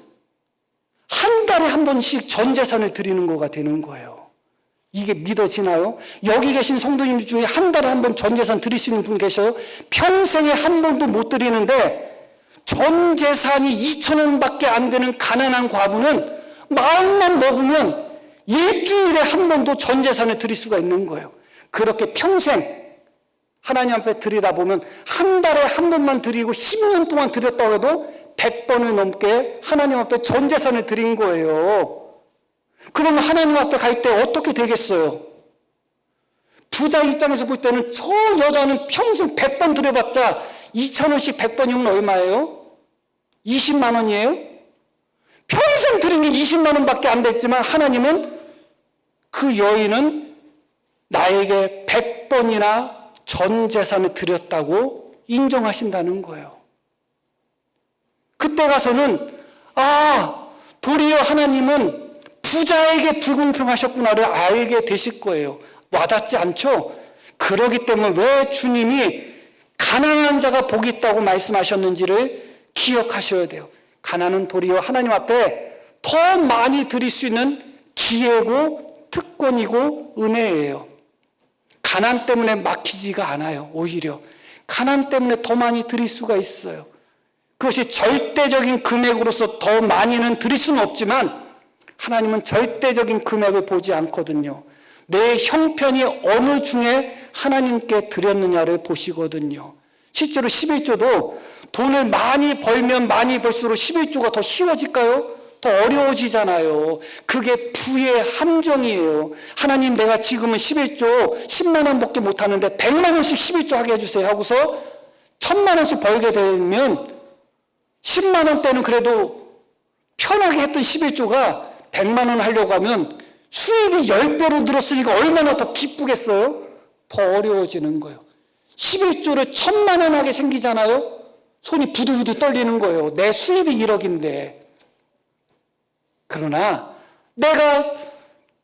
한 달에 한 번씩 전 재산을 드리는 거가 되는 거예요. 이게 믿어지나요? 여기 계신 성도님 중에 한 달에 한 번 전 재산 드릴 수 있는 분 계셔요? 평생에 한 번도 못 드리는데 전 재산이 2,000원밖에 안 되는 가난한 과부는 마음만 먹으면 일주일에 한 번도 전 재산을 드릴 수가 있는 거예요. 그렇게 평생 하나님 앞에 드리다 보면 한 달에 한 번만 드리고 10년 동안 드렸다고 해도 100번을 넘게 하나님 앞에 전 재산을 드린 거예요. 그러면 하나님 앞에 갈 때 어떻게 되겠어요? 부자 입장에서 볼 때는 저 여자는 평생 100번 드려봤자 2,000원씩 100번이면 얼마예요? 20만 원이에요? 평생 드린 게 20만 원밖에 안 됐지만 하나님은 그 여인은 나에게 100번이나 전 재산을 드렸다고 인정하신다는 거예요. 그때 가서는 도리어 하나님은 부자에게 불공평하셨구나를 알게 되실 거예요. 와닿지 않죠? 그러기 때문에 왜 주님이 가난한 자가 복이 있다고 말씀하셨는지를 기억하셔야 돼요. 가난은 도리어 하나님 앞에 더 많이 드릴 수 있는 기회고 특권이고 은혜예요. 가난 때문에 막히지가 않아요. 오히려 가난 때문에 더 많이 드릴 수가 있어요. 그것이 절대적인 금액으로서 더 많이는 드릴 수는 없지만 하나님은 절대적인 금액을 보지 않거든요. 내 형편이 어느 중에 하나님께 드렸느냐를 보시거든요. 실제로 11조도 돈을 많이 벌면 많이 벌수록 11조가 더 쉬워질까요? 더 어려워지잖아요. 그게 부의 함정이에요. 하나님 내가 지금은 11조 10만 원밖에 못하는데 100만 원씩 11조 하게 해주세요 하고서 1000만 원씩 벌게 되면 10만 원 때는 그래도 편하게 했던 11조가 100만 원 하려고 하면 수입이 10배로 늘었으니까 얼마나 더 기쁘겠어요? 더 어려워지는 거예요. 11조를 1000만 원 하게 생기잖아요? 손이 부들부들 떨리는 거예요. 내 수입이 1억인데. 그러나 내가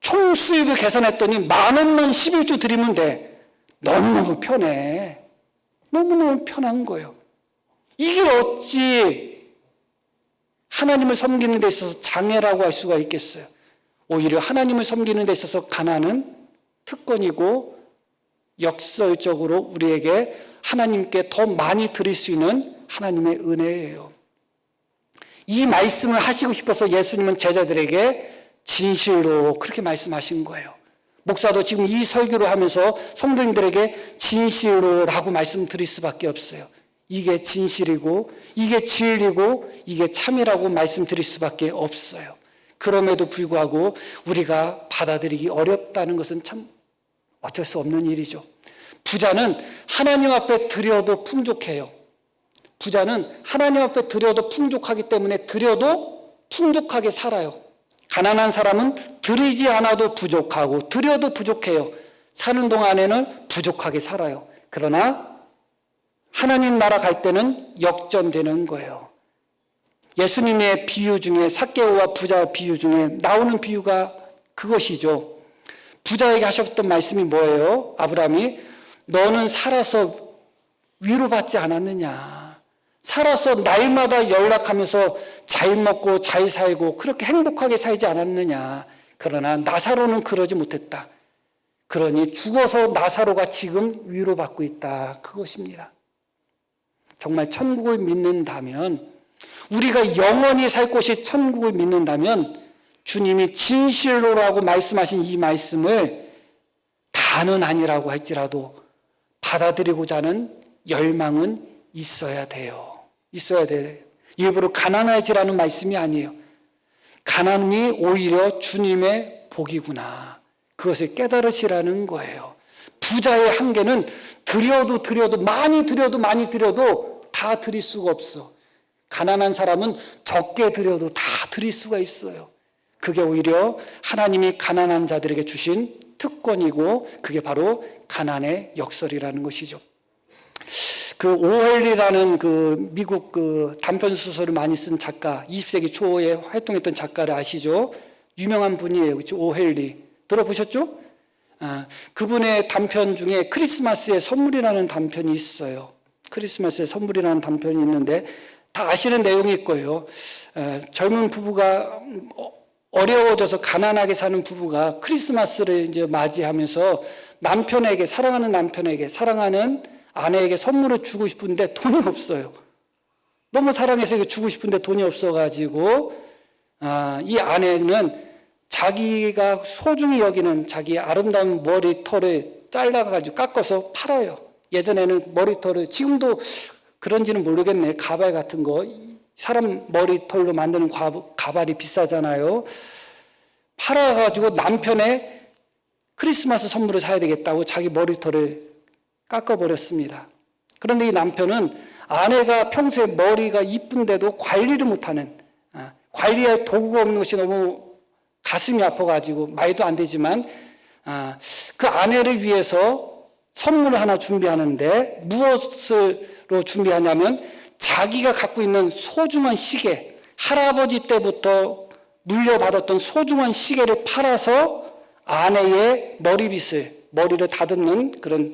총 수입을 계산했더니 10,000원만 11조 드리면 돼. 너무너무 편해. 너무너무 편한 거예요. 이게 어찌 하나님을 섬기는 데 있어서 장애라고 할 수가 있겠어요? 오히려 하나님을 섬기는 데 있어서 가난은 특권이고 역설적으로 우리에게 하나님께 더 많이 드릴 수 있는 하나님의 은혜예요. 이 말씀을 하시고 싶어서 예수님은 제자들에게 진실로 그렇게 말씀하신 거예요. 목사도 지금 이 설교를 하면서 성도님들에게 진실로라고 말씀드릴 수밖에 없어요. 이게 진실이고 이게 진리고 이게 참이라고 말씀드릴 수밖에 없어요. 그럼에도 불구하고 우리가 받아들이기 어렵다는 것은 참 어쩔 수 없는 일이죠. 부자는 하나님 앞에 드려도 풍족해요. 부자는 하나님 앞에 드려도 풍족하기 때문에 드려도 풍족하게 살아요. 가난한 사람은 드리지 않아도 부족하고 드려도 부족해요. 사는 동안에는 부족하게 살아요. 그러나 하나님 나라 갈 때는 역전되는 거예요. 예수님의 비유 중에 삭개오와 부자 비유 중에 나오는 비유가 그것이죠. 부자에게 하셨던 말씀이 뭐예요? 아브라함이 너는 살아서 위로받지 않았느냐. 살아서 날마다 연락하면서 잘 먹고 잘 살고 그렇게 행복하게 살지 않았느냐. 그러나 나사로는 그러지 못했다. 그러니 죽어서 나사로가 지금 위로받고 있다. 그것입니다. 정말 천국을 믿는다면, 우리가 영원히 살 곳이 천국을 믿는다면 주님이 진실로라고 말씀하신 이 말씀을 다는 아니라고 할지라도 받아들이고자 하는 열망은 있어야 돼요. 있어야 돼요. 일부러 가난해지라는 말씀이 아니에요. 가난이 오히려 주님의 복이구나. 그것을 깨달으시라는 거예요. 부자의 한계는 드려도 많이 드려도 다 드릴 수가 없어. 가난한 사람은 적게 드려도 다 드릴 수가 있어요. 그게 오히려 하나님이 가난한 자들에게 주신 특권이고 그게 바로 가난의 역설이라는 것이죠. 그 오헬리라는 그 미국 그 단편 소설을 많이 쓴 작가, 20세기 초에 활동했던 작가를 아시죠? 유명한 분이에요. 그렇죠? 오헬리. 들어보셨죠? 그분의 단편 중에 크리스마스의 선물이라는 단편이 있어요. 크리스마스의 선물이라는 단편이 있는데 다 아시는 내용일 거예요. 젊은 부부가 어려워져서 가난하게 사는 부부가 크리스마스를 이제 맞이하면서 남편에게, 사랑하는 남편에게, 사랑하는 아내에게 선물을 주고 싶은데 돈이 없어요. 너무 사랑해서 주고 싶은데 돈이 없어가지고 이 아내는 자기가 소중히 여기는 자기 아름다운 머리털을 잘라가지고 깎아서 팔아요. 예전에는 머리털을, 지금도 그런지는 모르겠네. 가발 같은 거. 사람 머리털로 만드는 가발이 비싸잖아요. 팔아가지고 남편의 크리스마스 선물을 사야 되겠다고 자기 머리털을 깎아버렸습니다. 그런데 이 남편은 아내가 평소에 머리가 이쁜데도 관리를 못하는, 관리할 도구가 없는 것이 너무 가슴이 아파가지고 말도 안 되지만 그 아내를 위해서 선물을 하나 준비하는데 무엇으로 준비하냐면 자기가 갖고 있는 소중한 시계, 할아버지 때부터 물려받았던 소중한 시계를 팔아서 아내의 머리를 다듬는 그런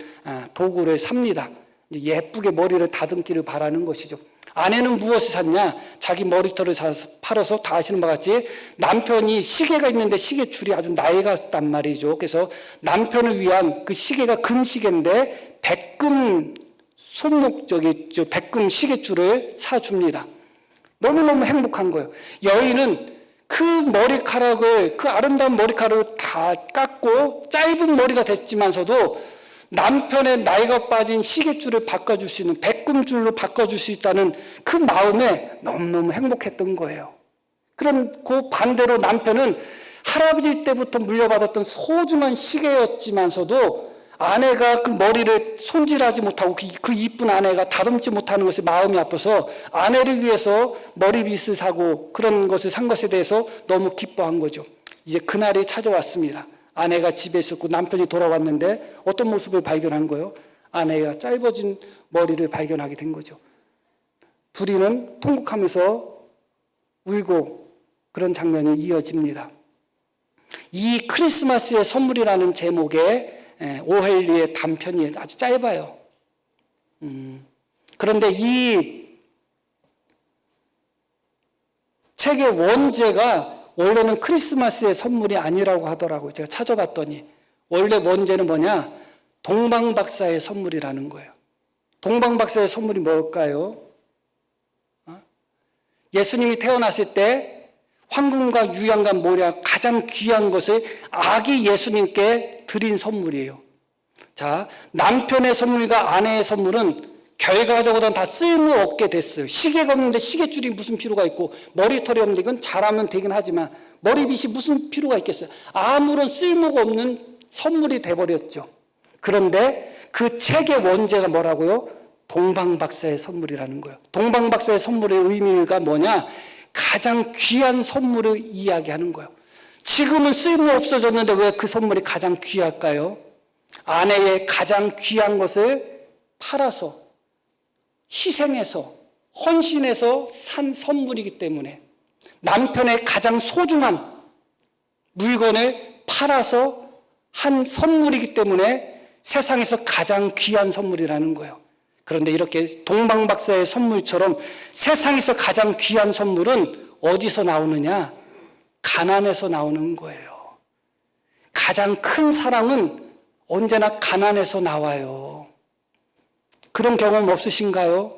도구를 삽니다. 예쁘게 머리를 다듬기를 바라는 것이죠. 아내는 무엇을 샀냐? 자기 머리털을 팔아서 다 아시는 바와 같이 남편이 시계가 있는데 시계줄이 아주 낡았단 말이죠. 그래서 남편을 위한 그 시계가 금시계인데 백금 백금 시계줄을 사줍니다. 너무너무 행복한 거예요. 여인은 그 아름다운 머리카락을 다 깎고 짧은 머리가 됐지만서도 남편의 나이가 빠진 시계줄을 바꿔줄 수 있는, 백금줄로 바꿔줄 수 있다는 그 마음에 너무너무 행복했던 거예요. 그런 그 반대로 남편은 할아버지 때부터 물려받았던 소중한 시계였지만서도 아내가 그 머리를 손질하지 못하고 그 이쁜 아내가 다듬지 못하는 것에 마음이 아파서 아내를 위해서 머리빗을 사고 그런 것을 산 것에 대해서 너무 기뻐한 거죠. 이제 그날이 찾아왔습니다. 아내가 집에 있었고 남편이 돌아왔는데 어떤 모습을 발견한 거예요? 아내가 짧아진 머리를 발견하게 된 거죠. 둘이는 통곡하면서 울고 그런 장면이 이어집니다. 이 크리스마스의 선물이라는 제목의 오헬리의 단편이 아주 짧아요. 그런데 이 책의 원제가 원래는 크리스마스의 선물이 아니라고 하더라고요. 제가 찾아봤더니 원래 원제는 뭐냐? 동방박사의 선물이라는 거예요. 동방박사의 선물이 뭘까요? 예수님이 태어났을 때 황금과 유향과 모략 가장 귀한 것을 아기 예수님께 드린 선물이에요. 자, 남편의 선물과 아내의 선물은 결과적으로는 다 쓸모없게 됐어요. 시계가 없는데 시계줄이 무슨 필요가 있고, 머리털이 없는데 이건 잘하면 되긴 하지만 머리빗이 무슨 필요가 있겠어요. 아무런 쓸모가 없는 선물이 돼버렸죠. 그런데 그 책의 원제가 뭐라고요? 동방박사의 선물이라는 거예요. 동방박사의 선물의 의미가 뭐냐? 가장 귀한 선물을 이야기하는 거예요. 지금은 쓸모 없어졌는데 왜 그 선물이 가장 귀할까요? 아내의 가장 귀한 것을 팔아서, 희생해서, 헌신해서 산 선물이기 때문에, 남편의 가장 소중한 물건을 팔아서 한 선물이기 때문에 세상에서 가장 귀한 선물이라는 거예요. 그런데 이렇게 동방박사의 선물처럼 세상에서 가장 귀한 선물은 어디서 나오느냐? 가난에서 나오는 거예요. 가장 큰 사랑은 언제나 가난에서 나와요. 그런 경험 없으신가요?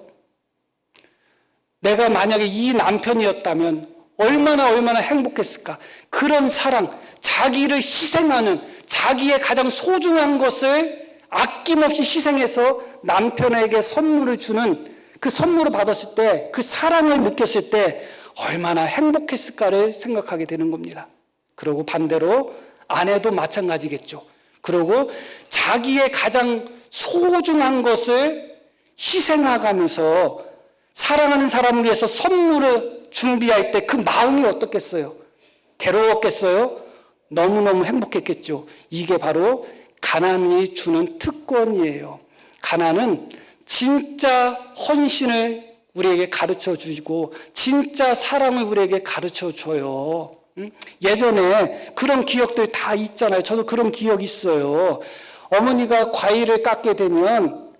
내가 만약에 이 남편이었다면 얼마나 행복했을까? 그런 사랑, 자기를 희생하는, 자기의 가장 소중한 것을 아낌없이 희생해서 남편에게 선물을 주는, 그 선물을 받았을 때, 그 사랑을 느꼈을 때 얼마나 행복했을까를 생각하게 되는 겁니다. 그리고 반대로 아내도 마찬가지겠죠. 그리고 자기의 가장 소중한 것을 희생하면서 사랑하는 사람을 위해서 선물을 준비할 때 그 마음이 어떻겠어요? 괴로웠겠어요? 너무너무 행복했겠죠. 이게 바로 가난이 주는 특권이에요. 가난은 진짜 헌신을 우리에게 가르쳐 주고 진짜 사랑을 우리에게 가르쳐 줘요. 예전에 그런 기억들 다 있잖아요. 저도 그런 기억 있어요. 어머니가 과일을 깎게 되면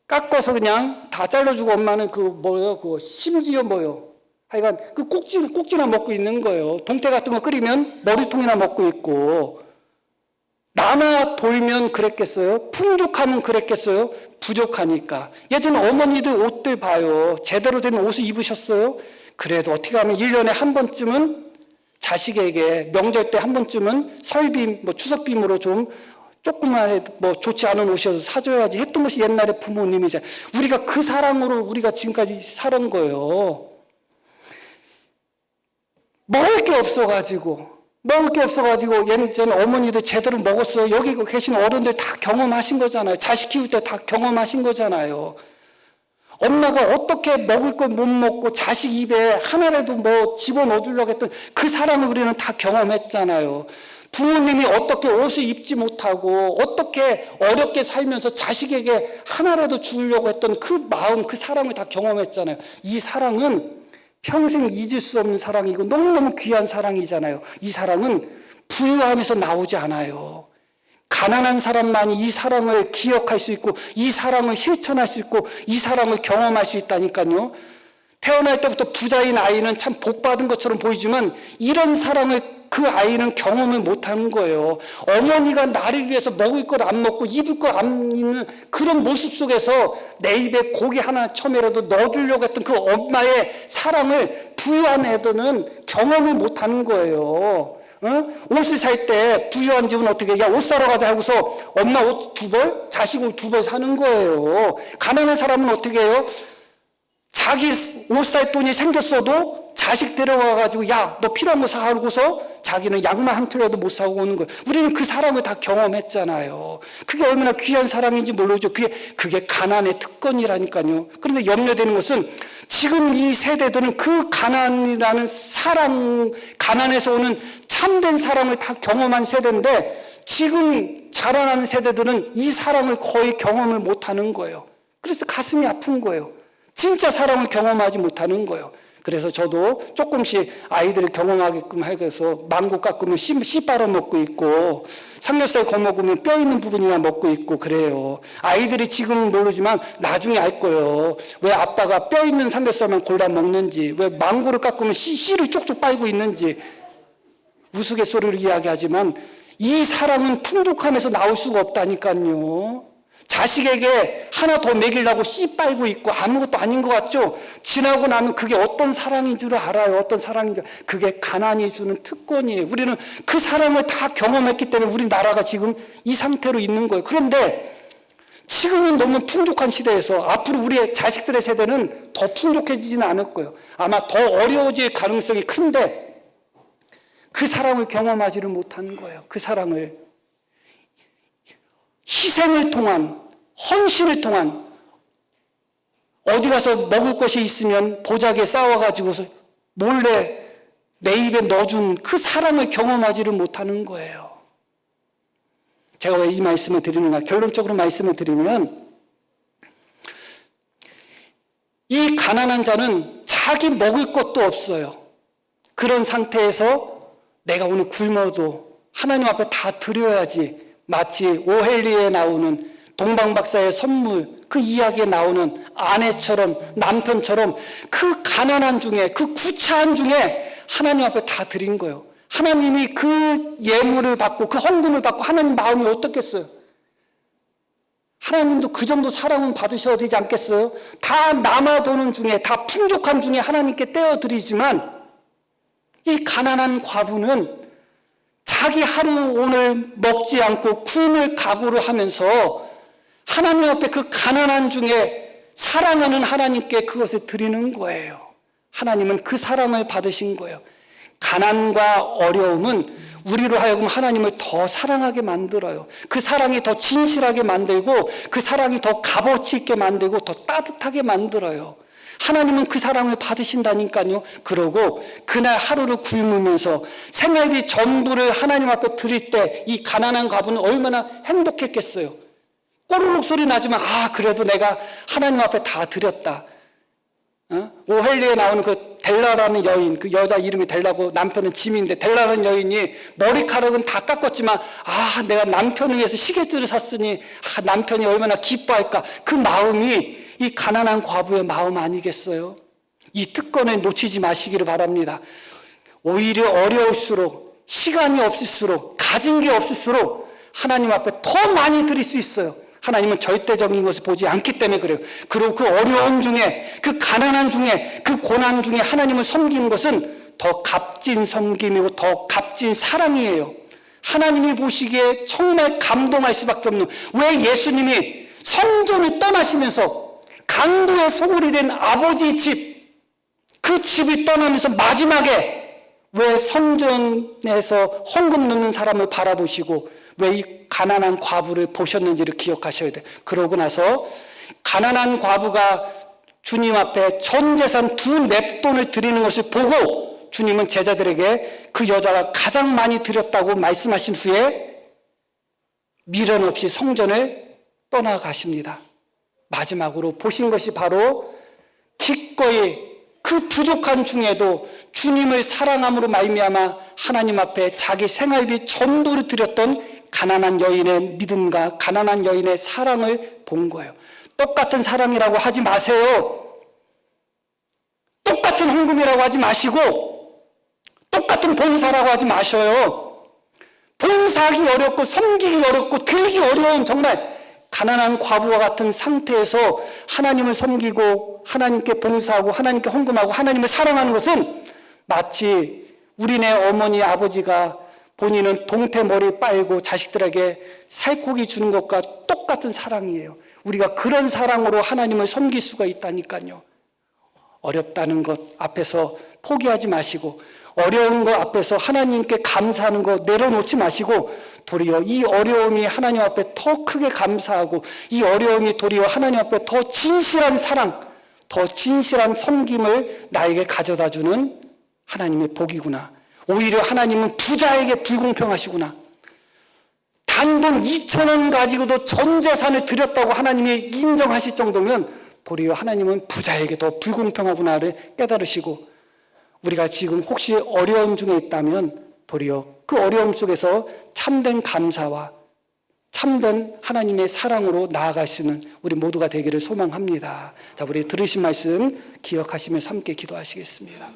깎아서 그냥 다 잘라주고 엄마는 그 심지어 하여간 그 꼭지나 먹고 있는 거예요. 동태 같은 거 끓이면 머리통이나 먹고 있고, 나나 돌면 그랬겠어요? 풍족하면 그랬겠어요? 부족하니까. 예전에 어머니들 옷들 봐요. 제대로 된 옷을 입으셨어요? 그래도 어떻게 하면 1년에 한 번쯤은 자식에게 명절 때 한 번쯤은 설빔, 추석빔으로 좀 조금만 좋지 않은 옷이어도 사줘야지 했던 것이 옛날에 부모님이잖아요. 우리가 그 사랑으로 우리가 지금까지 살은 거예요. 먹을 게 없어가지고 예전 어머니들 제대로 먹었어요. 여기 계신 어른들 다 경험하신 거잖아요. 자식 키울 때 다 경험하신 거잖아요. 엄마가 어떻게 먹을 걸 못 먹고 자식 입에 하나라도 집어넣어 주려고 했던 그 사랑을 우리는 다 경험했잖아요. 부모님이 어떻게 옷을 입지 못하고 어떻게 어렵게 살면서 자식에게 하나라도 주려고 했던 그 마음, 그 사랑을 다 경험했잖아요. 이 사랑은 평생 잊을 수 없는 사랑이고 너무너무 귀한 사랑이잖아요. 이 사랑은 부유함에서 나오지 않아요. 가난한 사람만이 이 사랑을 기억할 수 있고 이 사랑을 실천할 수 있고 이 사랑을 경험할 수 있다니까요. 태어날 때부터 부자인 아이는 참 복받은 것처럼 보이지만 이런 사랑을 그 아이는 경험을 못하는 거예요. 어머니가 나를 위해서 먹을 걸 안 먹고 입을 걸 안 입는 그런 모습 속에서 내 입에 고기 하나 처음이라도 넣어주려고 했던 그 엄마의 사랑을 부유한 애들은 경험을 못하는 거예요. 옷을 살 때 부유한 집은 어떻게 해? 야, 옷 사러 가자 하고서 엄마 옷 2벌, 자식 옷 2벌 사는 거예요. 가난한 사람은 어떻게 해요? 자기 옷 살 돈이 생겼어도 자식 데려가가지고 야, 너 필요한 거 사 하고서 자기는 양말 한 켤레도 못 사고 오는 거예요. 우리는 그 사랑을 다 경험했잖아요. 그게 얼마나 귀한 사랑인지 모르죠. 그게 가난의 특권이라니까요. 그런데 염려되는 것은 지금 이 세대들은 그 가난이라는 사랑, 가난에서 오는 참된 사랑을 다 경험한 세대인데 지금 자라나는 세대들은 이 사랑을 거의 경험을 못하는 거예요. 그래서 가슴이 아픈 거예요. 진짜 사랑을 경험하지 못하는 거예요. 그래서 저도 조금씩 아이들을 경험하게끔 해서 망고 깎으면 씨 빨아먹고 있고 삼겹살 거먹으면 뼈 있는 부분이나 먹고 있고 그래요. 아이들이 지금은 모르지만 나중에 알 거예요. 왜 아빠가 뼈 있는 삼겹살만 골라 먹는지, 왜 망고를 깎으면 씨를 쪽쪽 빨고 있는지 우스갯소리로 이야기하지만 이 사랑은 풍족함에서 나올 수가 없다니까요. 자식에게 하나 더 먹이려고 씨 빨고 있고 아무것도 아닌 것 같죠? 지나고 나면 그게 어떤 사랑인 줄 알아요. 어떤 사랑인 줄. 그게 가난이 주는 특권이에요. 우리는 그 사랑을 다 경험했기 때문에 우리나라가 지금 이 상태로 있는 거예요. 그런데 지금은 너무 풍족한 시대에서 앞으로 우리의 자식들의 세대는 더 풍족해지지는 않을 거예요. 아마 더 어려워질 가능성이 큰데 그 사랑을 경험하지를 못하는 거예요. 그 사랑을. 희생을 통한, 헌신을 통한, 어디 가서 먹을 것이 있으면 보자기에 싸워가지고서 몰래 내 입에 넣어준 그 사랑을 경험하지를 못하는 거예요. 제가 왜 이 말씀을 드리는가? 결론적으로 말씀을 드리면, 이 가난한 자는 자기 먹을 것도 없어요. 그런 상태에서 내가 오늘 굶어도 하나님 앞에 다 드려야지. 마치 오헬리에 나오는 동방박사의 선물, 그 이야기에 나오는 아내처럼, 남편처럼 그 가난한 중에, 그 구차한 중에 하나님 앞에 다 드린 거예요. 하나님이 그 예물을 받고 그 헌금을 받고 하나님 마음이 어떻겠어요? 하나님도 그 정도 사랑은 받으셔야 되지 않겠어요? 다 남아도는 중에, 다 풍족한 중에 하나님께 떼어드리지만 이 가난한 과부는 자기 하루 오늘 먹지 않고 굶을 각오를 하면서 하나님 앞에 그 가난한 중에 사랑하는 하나님께 그것을 드리는 거예요. 하나님은 그 사랑을 받으신 거예요. 가난과 어려움은 우리로 하여금 하나님을 더 사랑하게 만들어요. 그 사랑이 더 진실하게 만들고 그 사랑이 더 값어치 있게 만들고 더 따뜻하게 만들어요. 하나님은 그 사랑을 받으신다니까요. 그러고 그날 하루를 굶으면서 생활비 전부를 하나님 앞에 드릴 때 이 가난한 과부는 얼마나 행복했겠어요. 꼬르륵 소리 나지만 그래도 내가 하나님 앞에 다 드렸다. 오헬리에 나오는 그 델라라는 여인, 그 여자 이름이 델라고 남편은 짐인데 델라라는 여인이 머리카락은 다 깎았지만 내가 남편을 위해서 시계줄을 샀으니 남편이 얼마나 기뻐할까. 그 마음이 이 가난한 과부의 마음 아니겠어요? 이 특권을 놓치지 마시기를 바랍니다. 오히려 어려울수록, 시간이 없을수록, 가진 게 없을수록 하나님 앞에 더 많이 드릴 수 있어요. 하나님은 절대적인 것을 보지 않기 때문에 그래요. 그리고 그 어려움 중에, 그 가난한 중에, 그 고난 중에 하나님을 섬기는 것은 더 값진 섬김이고 더 값진 사랑이에요. 하나님이 보시기에 정말 감동할 수밖에 없는, 왜 예수님이 성전을 떠나시면서 강도의 소굴이 된 아버지 집, 그 집을 떠나면서 마지막에 왜 성전에서 헌금 넣는 사람을 바라보시고 왜 이 가난한 과부를 보셨는지를 기억하셔야 돼요. 그러고 나서 가난한 과부가 주님 앞에 전 재산 2 넵돈을 드리는 것을 보고 주님은 제자들에게 그 여자가 가장 많이 드렸다고 말씀하신 후에 미련 없이 성전을 떠나가십니다. 마지막으로 보신 것이 바로 기꺼이 그 부족한 중에도 주님을 사랑함으로 말미암아 하나님 앞에 자기 생활비 전부를 드렸던 가난한 여인의 믿음과 가난한 여인의 사랑을 본 거예요. 똑같은 사랑이라고 하지 마세요. 똑같은 헌금이라고 하지 마시고 똑같은 봉사라고 하지 마셔요. 봉사하기 어렵고 섬기기 어렵고 들기 어려운 정말 가난한 과부와 같은 상태에서 하나님을 섬기고 하나님께 봉사하고 하나님께 헌금하고 하나님을 사랑하는 것은 마치 우리네 어머니 아버지가 본인은 동태 머리 빨고 자식들에게 살코기 주는 것과 똑같은 사랑이에요. 우리가 그런 사랑으로 하나님을 섬길 수가 있다니까요. 어렵다는 것 앞에서 포기하지 마시고 어려운 것 앞에서 하나님께 감사하는 것 내려놓지 마시고 도리어 이 어려움이 하나님 앞에 더 크게 감사하고 이 어려움이 도리어 하나님 앞에 더 진실한 사랑, 더 진실한 섬김을 나에게 가져다주는 하나님의 복이구나. 오히려 하나님은 부자에게 불공평하시구나. 단돈 2,000원 가지고도 전 재산을 드렸다고 하나님이 인정하실 정도면 도리어 하나님은 부자에게 더 불공평하구나를 깨달으시고 우리가 지금 혹시 어려움 중에 있다면 도리어 그 어려움 속에서 참된 감사와 참된 하나님의 사랑으로 나아갈 수 있는 우리 모두가 되기를 소망합니다. 자, 우리 들으신 말씀 기억하시면서 함께 기도하시겠습니다.